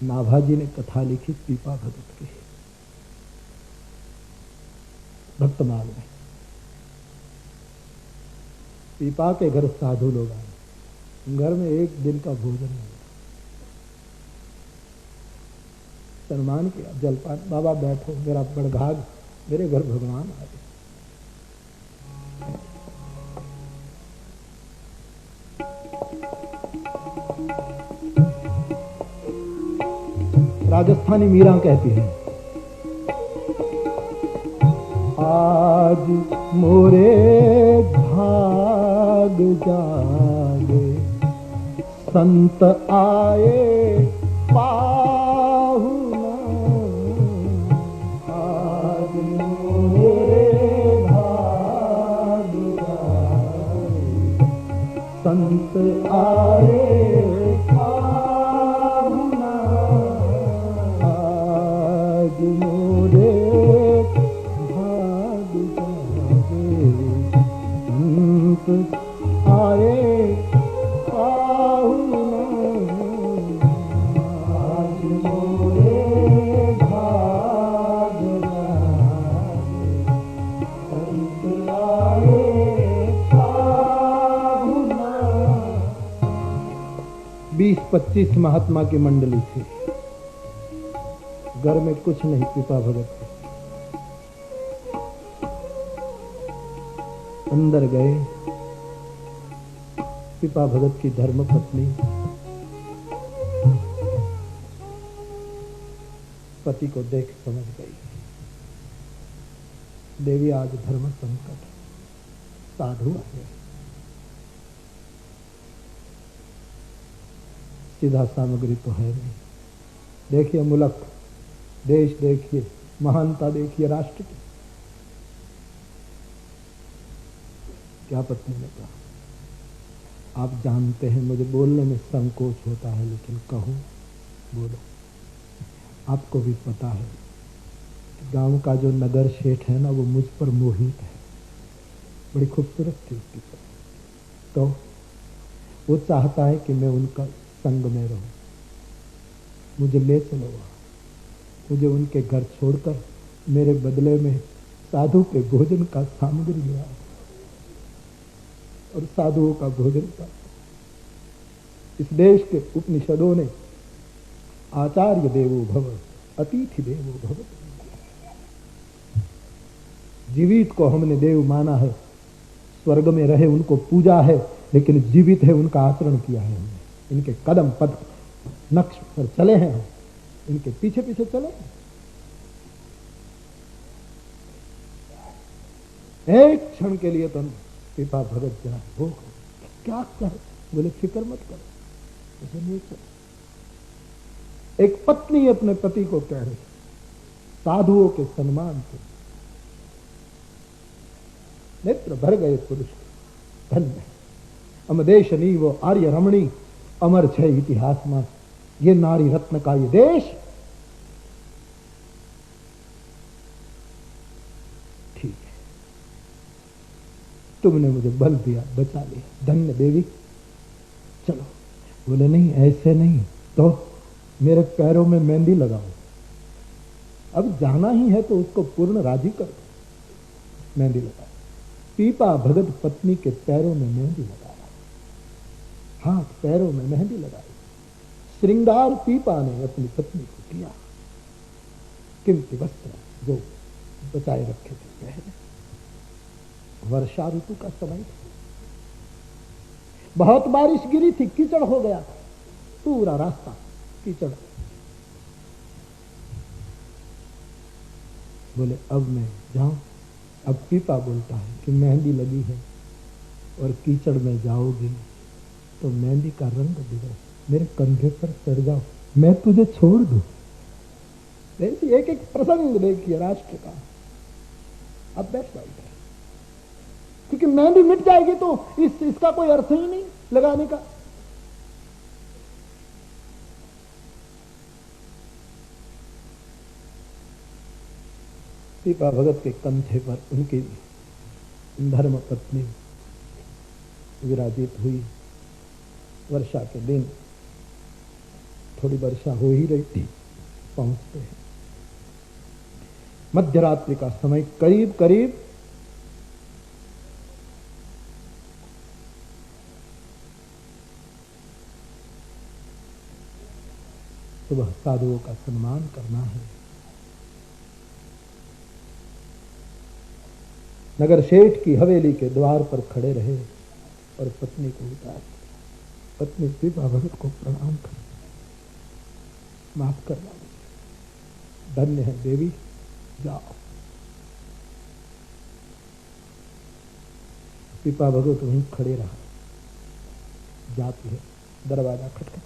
नाभाजी ने कथा लिखी पीपा भगत की भक्तमाल में। पीपा के घर साधु लोग आए, घर में एक दिन का भोजन नहीं, सम्मान किया, जलपान, बाबा बैठो, मेरा बड़भाग, मेरे घर भगवान आ गए। राजस्थानी मीरा कहती है, आज मोरे भाग जागे, संत आए पाहुना, आज मोरे भाग जागे, संत आए पाहुना, आज मोरे आए पाहुना, आज मोरे भाग जागे, संत आए पाहुना। 20-25 महात्मा की मंडली थी, घर में कुछ नहीं, पीपा भगत थे। अंदर गए, पीपा भगत की धर्म पत्नी पति को देख समझ गई, देवी आज धर्म संकट, साधु आ गए। सीधा सामग्री तो है नहीं, देखिए मुल्क, देश देखिए, महानता देखिए राष्ट्र की। क्या पत्नी ने कहा, आप जानते हैं मुझे बोलने में संकोच होता है, लेकिन कहूं, बोलो। आपको भी पता है कि गांव का जो नगर शेठ है ना, वो मुझ पर मोहित है। बड़ी खूबसूरत थी उसकी पत्नी, तो वो चाहता है कि मैं उनका संग में रहूं, मुझे ले चलो वहां, मुझे उनके घर छोड़कर मेरे बदले में साधु के भोजन का सामग्री ले आओ और साधुओं का भोजन का। इस देश के उपनिषदों ने आचार्य देवो भव, अतिथि देवो भव, जीवित को हमने देव माना है, स्वर्ग में रहे उनको पूजा है, लेकिन जीवित है उनका आचरण किया है हमने, इनके कदम पद नक्श पर चले हैं, इनके पीछे पीछे चले हैं। एक क्षण के लिए तो पीपा भगत जरा हो क्या कर, बोले फिक्र मत करो, उसे नहीं कर। एक पत्नी अपने पति को कह रही, साधुओं के सम्मान से नेत्र भर गए पुरुष के, धन्य अमदेशनी वो आर्य रमणी, अमर छे इतिहास में ये नारी रत्न का ये देश। ठीक है, तुमने मुझे बल दिया, बचा लिया, धन्य देवी, चलो। बोले नहीं, ऐसे नहीं, तो मेरे पैरों में मेहंदी लगाओ, अब जाना ही है तो उसको पूर्ण राजी कर दो, मेहंदी लगाओ। पीपा भगत पत्नी के पैरों में मेहंदी लगाया, हाथ पैरों में मेहंदी लगाई, श्रृंगार पीपा ने अपनी पत्नी को किया, कीमती वस्त्र जो बचाए रखे थे पहले। वर्षा ऋतु का समय था, बहुत बारिश गिरी थी, कीचड़ हो गया था, पूरा रास्ता कीचड़। बोले अब मैं जाऊं? अब पीपा बोलता है कि मेहंदी लगी है और कीचड़ में जाओगी तो मेहंदी का रंग बिगड़, मेरे कंधे पर चढ़ जाओ, मैं तुझे छोड़ दूं। ऐसी एक एक प्रसंग देखिए राष्ट्र का। अब बेस्ट बात है, क्योंकि मेहंदी मिट जाएगी तो इसका कोई अर्थ ही नहीं लगाने का। पीपा भगत के कंधे पर उनकी धर्म पत्नी विराजित हुई। वर्षा के दिन थोड़ी वर्षा हो ही रही थी। पहुंचते हैं, मध्यरात्रि का समय करीब करीब 'सुबह साधुओं का सम्मान करना है। नगर सेठ की हवेली के द्वार पर खड़े रहे और पत्नी को उतार, पत्नी पीपा भगत को प्रणाम कर, माफ करना, धन्य है देवी, जाओ। पीपा भगत वहीं खड़े रहा। जाती है, दरवाजा खटखटा,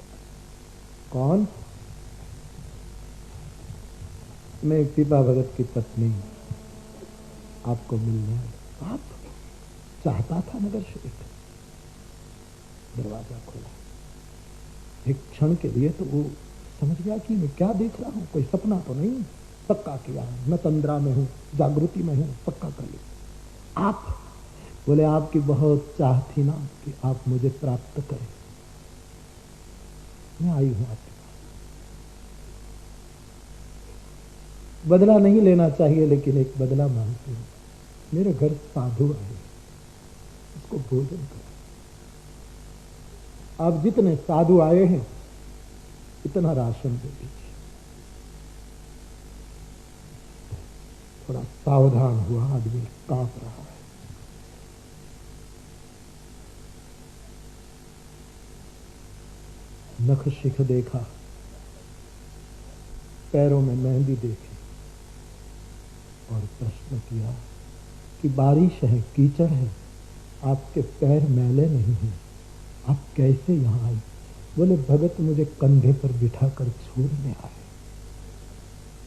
कौन? मैं पीपा भगत की पत्नी, आपको मिलने आया। आप? चाहता था नगर सेठ। दरवाजा खोला, एक क्षण के लिए तो वो समझ गया कि मैं क्या देख रहा हूं, कोई सपना तो नहीं। पक्का किया, मैं तंद्रा में हूं, जागृति में हूं, पक्का कर लिया। आप? बोले आपकी बहुत चाह थी ना कि आप मुझे प्राप्त करें, मैं आई हूं आपके पास। बदला नहीं लेना चाहिए, लेकिन एक बदला मांगती हूं। मेरे घर साधु आए, उसको भोजन करो। आप जितने साधु आए हैं इतना राशन दे दीजिए। थोड़ा सावधान हुआ आदमी, कांप रहा है। नख शिख देखा, पैरों में मेहंदी देखी और प्रश्न किया कि बारिश है, कीचड़ है, आपके पैर मैले नहीं हैं, आप कैसे यहां आई? बोले भगत मुझे कंधे पर बिठाकर छोड़ने आए।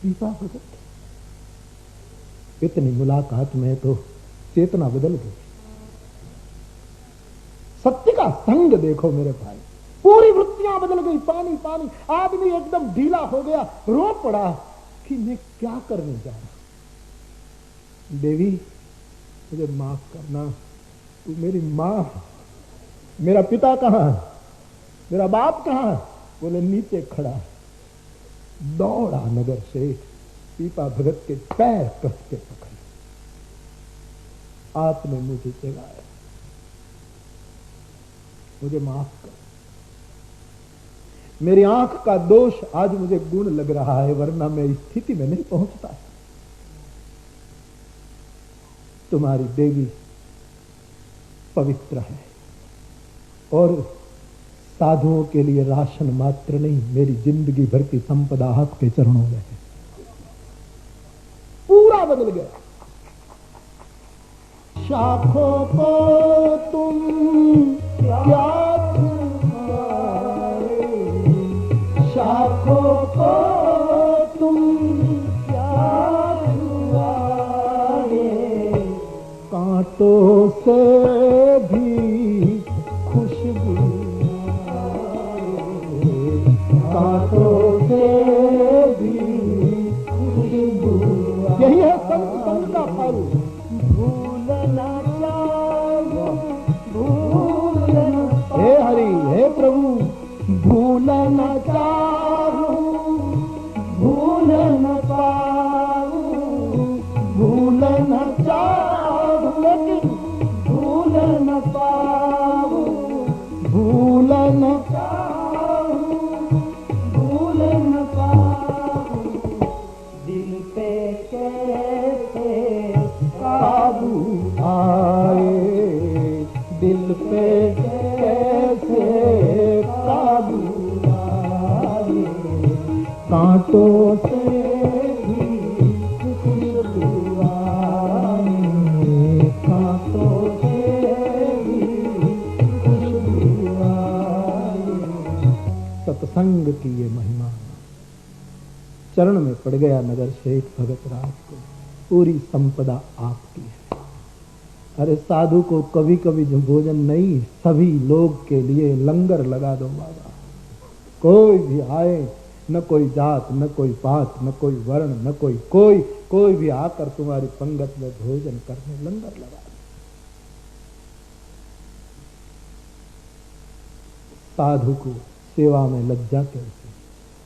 पीपा भगत, इतनी मुलाकात में तो चेतना बदल गई। सत्य का संग देखो मेरे भाई, पूरी वृत्तियां बदल गई। पानी पानी, आदमी एकदम ढीला हो गया, रो पड़ा कि मैं क्या करने जा रहा। देवी मुझे माफ करना, तू मेरी मां, मेरा पिता कहां है, मेरा बाप कहां है? बोले नीचे खड़ा है। दौड़ा नगर सेठ, पीपा भगत के पैर कस के पकड़े, आपने मुझे जगाया, मुझे माफ कर। मेरी आंख का दोष आज मुझे गुण लग रहा है, वरना मैं इस स्थिति में नहीं पहुंचता। तुम्हारी देवी पवित्र है और साधुओं के लिए राशन मात्र नहीं, मेरी जिंदगी भर की संपदा आपके चरणों में है। पूरा बदल गया। शाखों को तुम क्या छुपाए, शाखों को तुम क्या छुपाए, कांटों से भी खुशबू, कांटों से भी खुशबू। यही है संत संग का फल। भूलना चाहो, भूलना, हे हरि, हे प्रभु, भूलना चाहो, भूल न पाऊं, भूल न चाहूं, लेकिन भूल न पाऊं, भूल न चाहूं, भूल न पाऊं। दिल पे कैसे काबू आए, दिल पे कैसे काबू आए, कांटों से भी खुशबू आए, कांटों से भी खुशबू आए। सत्संग की ये महिमा, चरण में पड़ गया नगर शेठ भगत राज को, पूरी संपदा आपकी है। अरे साधु को कभी कभी जो भोजन नहीं, सभी लोग के लिए लंगर लगा दो बाबा। कोई भी आए, न कोई जात, न कोई पात, न कोई वर्ण, न कोई भी आकर तुम्हारी पंगत में भोजन करने लंगर लगा दो। साधु को सेवा में लज्जा कैसे,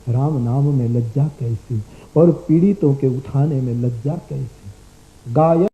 राम नाम में लज्जा कैसी, और पीड़ितों के उठाने में लज्जा कैसी। गायक